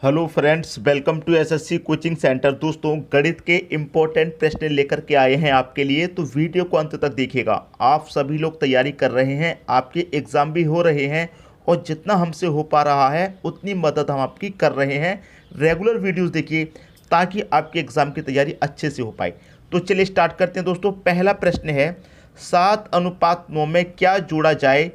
Hello friends, welcome to SSC coaching centre. दोस्तों, गणित के इम्पोर्टेंट प्रश्न लेकर के आए हैं आपके लिए, तो वीडियो को अंत तक देखिएगा। आप सभी लोग तैयारी कर रहे हैं, आपके एग्ज़ाम भी हो रहे हैं और जितना हमसे हो पा रहा है उतनी मदद हम आपकी कर रहे हैं। रेगुलर वीडियोस देखिए ताकि आपके एग्ज़ाम की तैयारी अच्छे से हो पाए। तो चलिए स्टार्ट करते हैं दोस्तों। पहला प्रश्न है, 7:9 में क्या जोड़ा जाए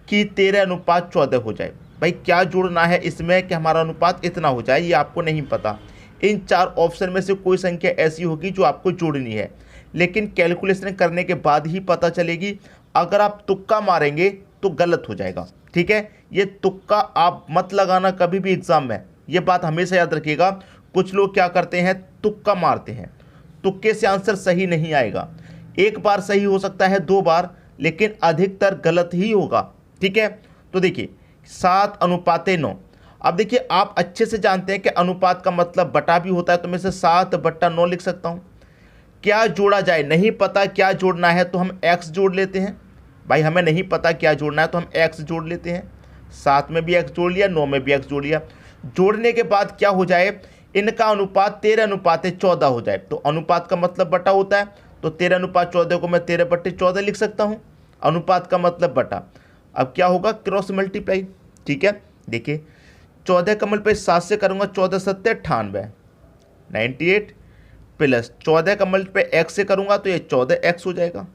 कि 13:14 हो जाए। भाई क्या जोड़ना है इसमें कि हमारा अनुपात इतना हो जाए, ये आपको नहीं पता। इन चार ऑप्शन में से कोई संख्या ऐसी होगी जो आपको जोड़नी है, लेकिन कैलकुलेशन करने के बाद ही पता चलेगी। अगर आप तुक्का मारेंगे तो गलत हो जाएगा, ठीक है। ये तुक्का आप मत लगाना कभी भी एग्जाम में, ये बात हमेशा याद रखिएगा। कुछ लोग क्या करते हैं, तुक्का मारते हैं, तुक्के से आंसर सही नहीं आएगा। एक बार सही हो सकता है, 2 बार, लेकिन अधिकतर गलत ही होगा, ठीक है। तो देखिए 7:9। अब देखिए आप अच्छे से जानते हैं कि अनुपात का मतलब बटा भी होता है, तो मैं इसे 7/9 लिख सकता हूं। क्या जोड़ा जाए, नहीं पता क्या जोड़ना है तो हम x जोड़ लेते हैं। भाई हमें नहीं पता क्या जोड़ना है तो हम x जोड़ लेते हैं। 7 में भी x जोड़ लिया, 9 में भी x जोड़ लिया। जोड़ने के बाद क्या हो जाए, इनका अनुपात 13:14 हो जाए। तो अनुपात का मतलब बटा होता है, तो 13:14 को मैं 13/14 लिख सकता हूँ। अनुपात का मतलब बटा। अब क्या होगा, क्रॉस मल्टीप्लाई, ठीक है। देखिए 14 कमल पे 7 से करूंगा, 14 सत्ते 98, 98 प्लस 14 कमल पे x से करूंगा तो ये 14x हो जाएगा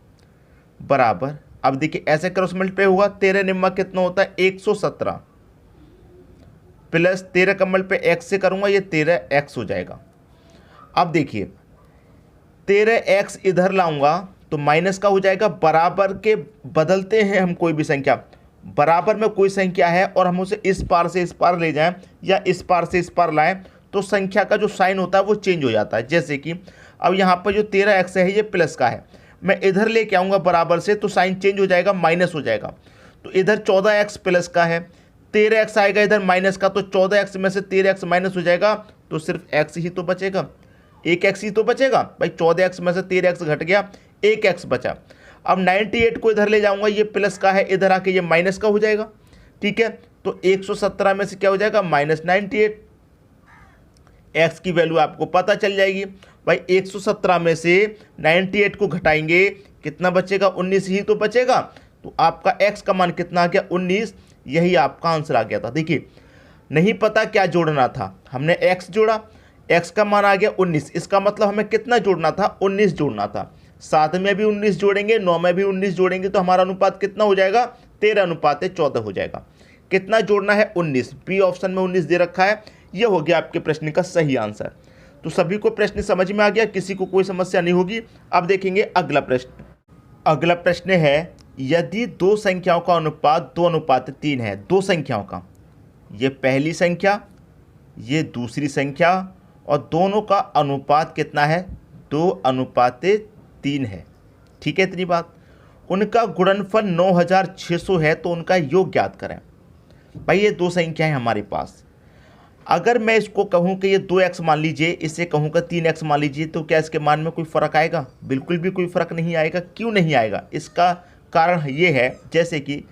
बराबर। अब देखिए ऐसे क्रॉस मल्टीप्लाई हुआ, 13 निम्मा कितना होता है 117 प्लस 13 कमल पे x से करूंगा ये 13x हो जाएगा। अब देखिए 13x इधर लाऊंगा तो माइनस का हो जाएगा। बराबर के बदलते हैं हम कोई भी संख्या, बराबर में कोई संख्या है और हम उसे इस पार से इस पार ले जाएं या इस पार से इस पार लाएं तो संख्या का जो साइन होता है वो चेंज हो जाता है। जैसे कि अब यहाँ पर जो 13x है ये प्लस का है, मैं इधर लेके आऊँगा बराबर से तो साइन चेंज हो जाएगा, माइनस हो जाएगा। तो इधर 14x प्लस का है, 13x आएगा इधर माइनस का, तो 14x में से 13x माइनस हो जाएगा तो सिर्फ x ही तो बचेगा, एक x ही तो बचेगा। भाई 14x में से 13x घट गया, एक x बचा। अब 98 को इधर ले जाऊंगा, ये प्लस का है, इधर आके ये माइनस का हो जाएगा, ठीक है। तो 117 में से क्या हो जाएगा, -98। x की वैल्यू आपको पता चल जाएगी। भाई 117 में से 98 को घटाएंगे कितना बचेगा, 19 ही तो बचेगा। तो आपका x का मान कितना आ गया, 19। यही आपका आंसर आ गया था। देखिए नहीं पता क्या जोड़ना था, हमने x जोड़ा, x का मान आ गया 19। इसका मतलब हमें कितना जोड़ना था, 19 जोड़ना था। 7 में भी 19 जोड़ेंगे, 9 में भी 19 जोड़ेंगे तो हमारा अनुपात कितना हो जाएगा, 13:14 हो जाएगा। कितना जोड़ना है, 19। बी ऑप्शन में 19 दे रखा है। यह हो गया आपके प्रश्न का सही आंसर। तो सभी को प्रश्न समझ में आ गया, किसी को कोई समस्या नहीं होगी। अब देखेंगे अगला प्रश्न। अगला प्रश्न है, यदि दो संख्याओं का अनुपात 2:3 है, दो संख्याओं का, ये पहली संख्या ये दूसरी संख्या, और दोनों का अनुपात कितना है, 2:3 है, ठीक है। इतनी बात। उनका गुणनफल 9600 है, तो उनका योग ज्ञात करें। भाई ये दो संख्याएं हमारे पास, अगर मैं इसको कहूं कि ये 2x मान लीजिए, इसे कहूं कि 3x मान लीजिए, तो क्या इसके मान में कोई फ़र्क आएगा, बिल्कुल भी कोई फ़र्क नहीं आएगा। क्यों नहीं आएगा, इसका कारण ये है, जैसे कि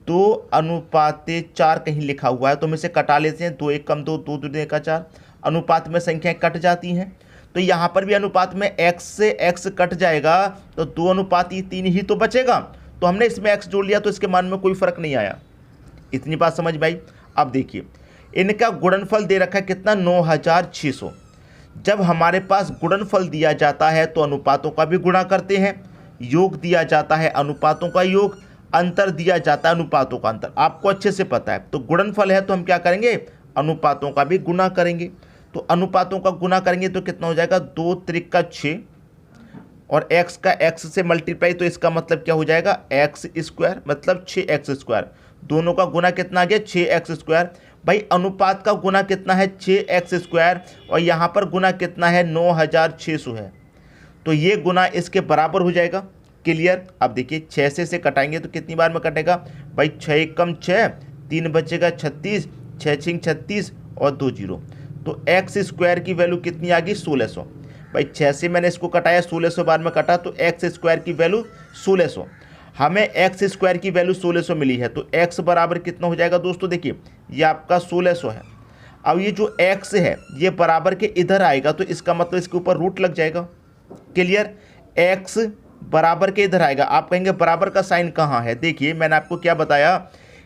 2:4 कहीं लिखा हुआ है तो हम इसे कटा लेते हैं, 2 1 कम 2, 2 2 का 4, अनुपात में संख्याएं कट जाती हैं। तो यहाँ पर भी अनुपात में x से x कट जाएगा तो 2:3 ही तो बचेगा। तो हमने इसमें x जोड़ लिया तो इसके मान में कोई फर्क नहीं आया। इतनी बात समझ भाई। अब देखिए इनका गुणनफल दे रखा है कितना, 9600। जब हमारे पास गुणनफल दिया जाता है तो अनुपातों का भी गुणा करते हैं, योग दिया जाता है अनुपातों का योग, अंतर दिया जाता है अनुपातों का अंतर, आपको अच्छे से पता है। तो गुणनफल है तो हम क्या करेंगे, अनुपातों का भी गुणा करेंगे। तो अनुपातों का गुना करेंगे तो कितना हो जाएगा, 2 त्रिक 6 और x का x से मल्टीप्लाई, तो इसका मतलब क्या हो जाएगा, x² मतलब 6x²। दोनों का गुना कितना आ गया, 6x²। भाई अनुपात का गुना कितना है, 6x², और यहाँ पर गुना कितना है, 9600 है, तो ये गुना इसके बराबर हो जाएगा। क्लियर। अब देखिए 6 से कटाएंगे तो कितनी बार में कटेगा, भाई 6 1 कम 6, 3 बचेगा 36, 6 6 36 और 2 0, तो x² की वैल्यू कितनी आ गई, 1600। भाई 6 से मैंने इसको कटाया, 1600 बार में कटा, तो x² की वैल्यू 1600। हमें x² की वैल्यू 1600 मिली है, तो x बराबर कितना हो जाएगा दोस्तों, देखिए ये आपका 1600 है। अब ये जो x है ये बराबर के इधर आएगा तो इसका मतलब इसके ऊपर रूट लग जाएगा। क्लियर, x बराबर के इधर आएगा। आप कहेंगे बराबर का साइन कहाँ है? देखिए मैंने आपको क्या बताया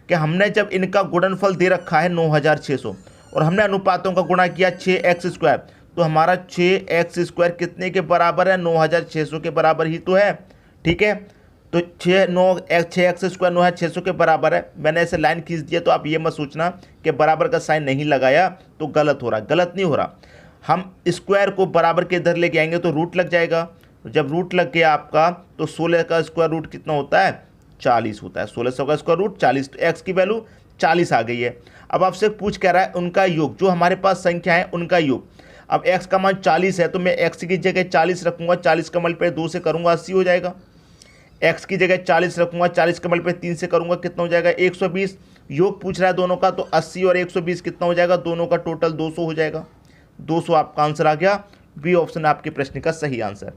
कि हमने जब इनका गुणनफल दे रखा है 9600 और हमने अनुपातों का गुणा किया 6x², तो हमारा 6x² कितने के बराबर है? 9600 के बराबर ही तो है। ठीक है, तो 6x² 9600 के बराबर है। मैंने ऐसे लाइन खींच दिया, तो आप ये मत सोचना कि बराबर का साइन नहीं लगाया तो गलत हो रहा। गलत नहीं हो रहा, हम स्क्वायर को बराबर के इधर लेके आएंगे तो रूट लग जाएगा। जब रूट लग गया आपका तो 16 का स्क्वायर रूट कितना होता है? 40 होता है। 1600 का स्क्वायर रूट 40, तो एक्स की वैल्यू 40 आ गई है। अब आपसे पूछ कह रहा है उनका योग, जो हमारे पास संख्या है उनका योग। अब x का मान 40 है तो मैं x की जगह 40 रखूँगा, 40 का मल्टीप्लाई 2 से करूँगा 80 हो जाएगा। x की जगह 40 रखूँगा, 40 का मल्टीप्लाई 3 से करूँगा, कितना हो जाएगा? 120। योग पूछ रहा है दोनों का, तो 80 और 120 कितना हो जाएगा? दोनों का टोटल 200 हो जाएगा। 200 आपका आंसर आ गया। बी ऑप्शन आपके प्रश्न का सही आंसर।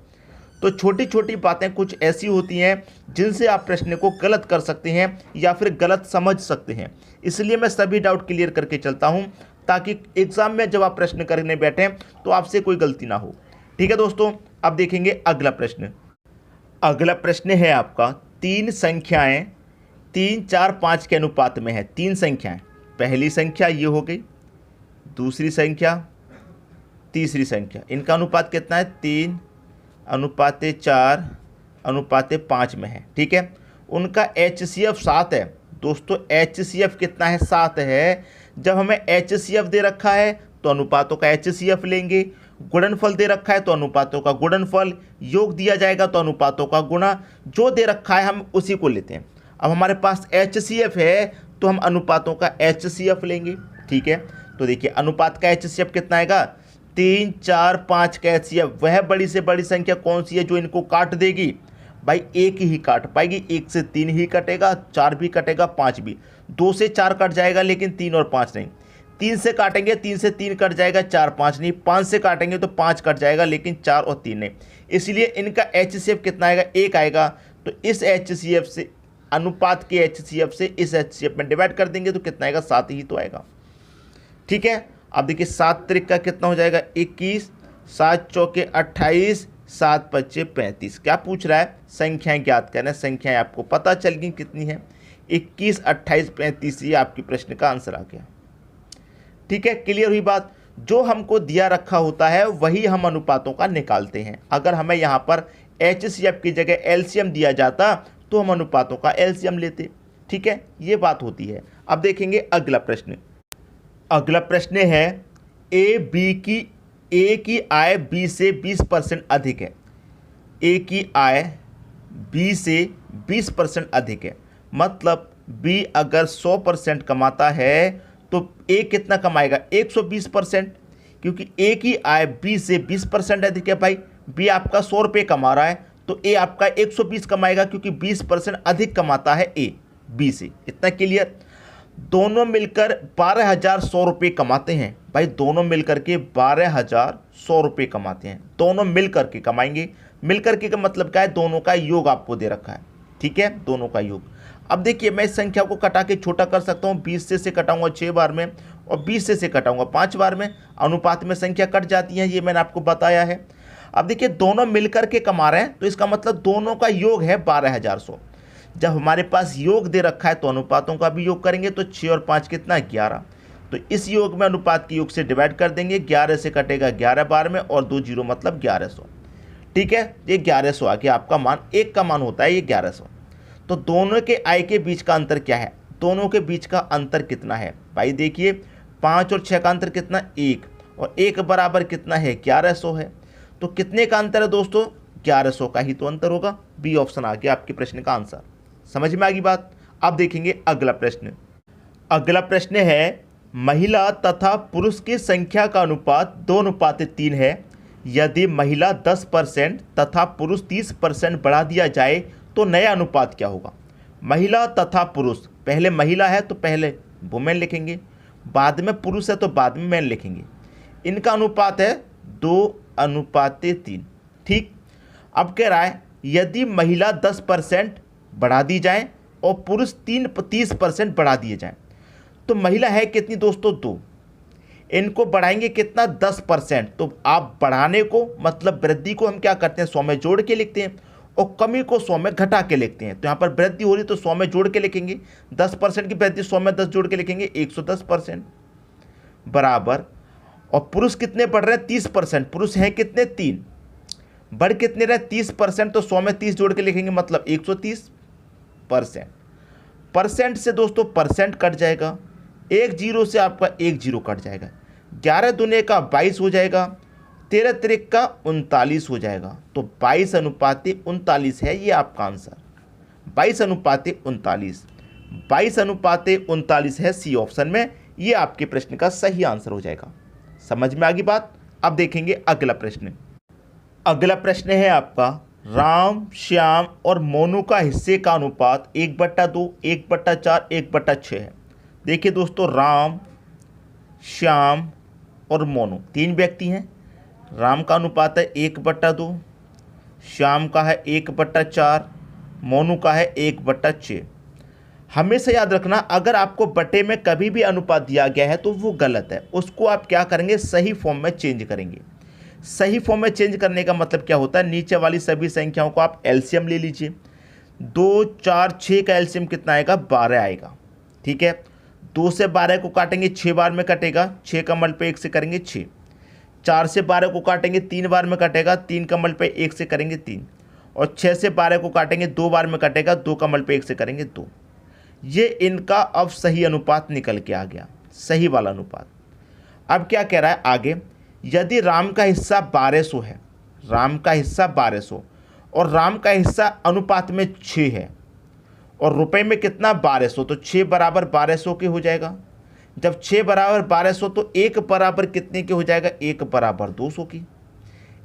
तो छोटी छोटी बातें कुछ ऐसी होती हैं जिनसे आप प्रश्न को गलत कर सकते हैं या फिर गलत समझ सकते हैं, इसलिए मैं सभी डाउट क्लियर करके चलता हूं ताकि एग्जाम में जब आप प्रश्न करने बैठें तो आपसे कोई गलती ना हो। ठीक है दोस्तों, अब देखेंगे अगला प्रश्न। अगला प्रश्न है आपका, 3 संख्याएं 3, 4, 5 के अनुपात में है। 3 संख्याएं, पहली संख्या ये हो गई, दूसरी संख्या, तीसरी संख्या, इनका अनुपात कितना है? 3 अनुपात 4 अनुपात 5 में है। ठीक है, उनका HCF 7 है। दोस्तों HCF कितना है? 7 है। जब हमें HCF दे रखा है तो अनुपातों का HCF लेंगे, गुणनफल दे रखा है तो अनुपातों का गुणनफल, योग दिया जाएगा तो अनुपातों का गुणा, जो दे रखा है हम उसी को लेते हैं। अब हमारे पास HCF है तो हम अनुपातों का HCF लेंगे। ठीक है, तो देखिए अनुपात का HCF कितना आएगा? 3, 4, 5 का HCF। वह बड़ी से बड़ी संख्या कौन सी है जो इनको काट देगी? भाई एक ही काट पाएगी, 1 से 3 ही कटेगा, 4 भी कटेगा, 5 भी। 2 से 4 कट जाएगा लेकिन 3 और 5 नहीं। 3 से काटेंगे 3 से 3 कट जाएगा, 4, 5 नहीं। 5 से काटेंगे तो 5 कट जाएगा लेकिन 4 और 3 नहीं। इसलिए इनका HCF कितना आएगा? 1 आएगा। तो इस HCF से, अनुपात के HCF से इस HCF में डिवाइड कर देंगे तो कितना आएगा? 7 ही तो आएगा। ठीक है, अब देखिए 7 त्रिक का कितना हो जाएगा? 21, 7 चौके 28, 7 पच्चे 35। क्या पूछ रहा है? संख्याएं ज्ञात करना। संख्याएं आपको पता चल गई कितनी है? 21, 28, 35। ये आपकी प्रश्न का आंसर आ गया। ठीक है, क्लियर हुई बात? जो हमको दिया रखा होता है वही हम अनुपातों का निकालते हैं। अगर हमें यहाँ पर HCF की जगह LCM दिया जाता तो हम अनुपातों का LCM लेते। ठीक है, ये बात होती है। अब देखेंगे अगला प्रश्न। अगला प्रश्न है, ए की आय B से 20% अधिक है। ए की आय B से 20% अधिक है, मतलब B अगर 100% कमाता है तो A कितना कमाएगा? 120%, क्योंकि A की आय B से 20% अधिक है। भाई B आपका 100 रुपये कमा रहा है तो A आपका 120 कमाएगा, क्योंकि 20% अधिक कमाता है A B से। इतना क्लियर? दोनों मिलकर 12,100 रुपये कमाते हैं। भाई दोनों मिलकर के 12,100 रुपये कमाते हैं। दोनों मिलकर के कमाएंगे। मिलकर के का मतलब क्या है? दोनों का योग आपको दे रखा है। ठीक है, दोनों का योग। अब देखिए मैं इस संख्या को कटा के छोटा कर सकता हूँ। 20 से कटाऊंगा 6 बार में और 20 से कटाऊंगा 5 बार में। अनुपात में संख्या कट जाती है, ये मैंने आपको बताया है। अब देखिए दोनों मिलकर के कमा रहे हैं तो इसका मतलब दोनों का योग है 12,100। जब हमारे पास योग दे रखा है तो अनुपातों का भी योग करेंगे, तो 6 और 5 कितना? 11। तो इस योग में अनुपात के योग से डिवाइड कर देंगे। 11 से कटेगा 11 बार में और 2 जीरो मतलब 1100। ठीक है, ये 1100 आ गया आपका मान। एक का मान होता है ये 1100। तो दोनों के आय के बीच का अंतर क्या है? दोनों के बीच का अंतर कितना है? भाई देखिए 5 और 6 का अंतर कितना? 1, और 1 बराबर कितना है? 1100 है। तो कितने का अंतर है दोस्तों? 1100 का ही तो अंतर होगा। बी ऑप्शन आ गया आपके प्रश्न का आंसर। समझ में आ गई बात? अब देखेंगे अगला प्रश्न। अगला प्रश्न है, महिला तथा पुरुष की संख्या का अनुपात 2:3 है। यदि महिला 10% तथा पुरुष 30% बढ़ा दिया जाए तो नया अनुपात क्या होगा? महिला तथा पुरुष, पहले महिला है तो पहले वुमेन लिखेंगे, बाद में पुरुष है तो बाद में मैन लिखेंगे। इनका अनुपात है 2:3। ठीक, अब कह रहा है यदि महिला 10% बढ़ा दी जाए और पुरुष 30% बढ़ा दिए जाएं तो महिला है कितनी दोस्तों? 2। इनको बढ़ाएंगे कितना 10%। तो आप बढ़ाने को मतलब वृद्धि को हम क्या करते हैं 100 में जोड़ के लिखते हैं और कमी को 100 में घटा के लिखते हैं। तो यहाँ पर वृद्धि हो रही तो 100 में जोड़ के लिखेंगे, 10% की वृद्धि 100 में 10 जोड़ के लिखेंगे 110% बराबर। और पुरुष कितने बढ़ रहे हैं 30%, पुरुष हैं कितने 3, बढ़ कितने रहे 30%, तो 100 में 30 जोड़ के लिखेंगे मतलब 130%। परसेंट से दोस्तों परसेंट कट जाएगा, एक जीरो से आपका एक जीरो कट जाएगा, 11 दूने का 22 हो जाएगा, 13 तिरिक का 39 हो जाएगा। तो 22:39 है ये आपका आंसर, 22:39, 22:39 है सी ऑप्शन में, ये आपके प्रश्न का सही आंसर हो जाएगा। समझ में आ गई बात। अब देखेंगे अगला प्रश्न। अगला प्रश्न है आपका राम, श्याम और मोनू का हिस्से का अनुपात 1/2, 1/4, 1/6 है। देखिए दोस्तों, राम, श्याम और मोनू 3 व्यक्ति हैं। राम का अनुपात है 1/2, श्याम का है 1/4, मोनू का है 1/6। हमेशा याद रखना, अगर आपको बटे में कभी भी अनुपात दिया गया है तो वो गलत है, उसको आप क्या करेंगे सही फॉर्म में चेंज करेंगे। सही फॉर्म में चेंज करने का मतलब क्या होता है, नीचे वाली सभी संख्याओं को आप एलसीएम ले लीजिए। 2, 4, 6 का एलसीएम कितना आएगा 12 आएगा। ठीक है, 2 से 12 को काटेंगे 6 बार में कटेगा, 6 का मल्टीप्लाई 1 से करेंगे 6। 4 से 12 को काटेंगे 3 बार में कटेगा, 3 का मल्टीप्लाई 1 से करेंगे 3। और 6 से 12 को काटेंगे 2 बार में कटेगा, 2 का मल्टीप्लाई 1 से करेंगे 2। ये इनका अब सही अनुपात निकल के आ गया, सही वाला अनुपात। अब क्या कह रहा है आगे, यदि राम का हिस्सा 1200 है, राम का हिस्सा 1200 और राम का हिस्सा अनुपात में 6 है और रुपए में कितना 1200, तो 6 बराबर 1200 के हो जाएगा। जब 6 बराबर 1200 तो 1 बराबर कितने के हो जाएगा, 1 बराबर 200 की।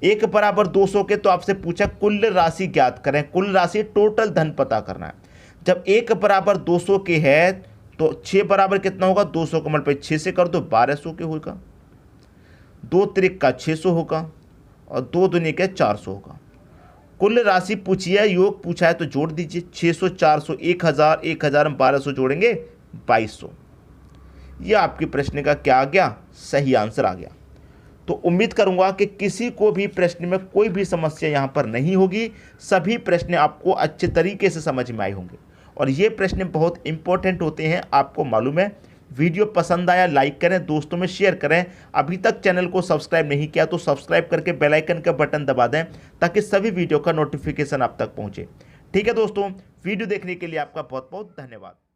1 बराबर 200 के, तो आपसे पूछा कुल राशि ज्ञात करें, कुल राशि टोटल धन पता करना है। जब 1 बराबर 200 के है तो 6 बराबर कितना होगा, 200 का मल्टीप्लाई 6 से कर दो 1200 के होगा, 2 तिरिक का 600 होगा और 2 दूनी के 400 होगा। कुल राशि पूछी है, योग पूछा है तो जोड़ दीजिए, 600, 400, 1000, 1000 में 1200 जोड़ेंगे 2200। यह आपके प्रश्न का क्या आ गया, सही आंसर आ गया। तो उम्मीद करूंगा कि किसी को भी प्रश्न में कोई भी समस्या यहाँ पर नहीं होगी, सभी प्रश्न आपको अच्छे तरीके से समझ में आए होंगे और ये प्रश्न बहुत इंपॉर्टेंट होते हैं, आपको मालूम है। वीडियो पसंद आया लाइक करें, दोस्तों में शेयर करें। अभी तक चैनल को सब्सक्राइब नहीं किया तो सब्सक्राइब करके बेल आइकन का बटन दबा दें ताकि सभी वीडियो का नोटिफिकेशन आप तक पहुंचे। ठीक है दोस्तों, वीडियो देखने के लिए आपका बहुत बहुत धन्यवाद।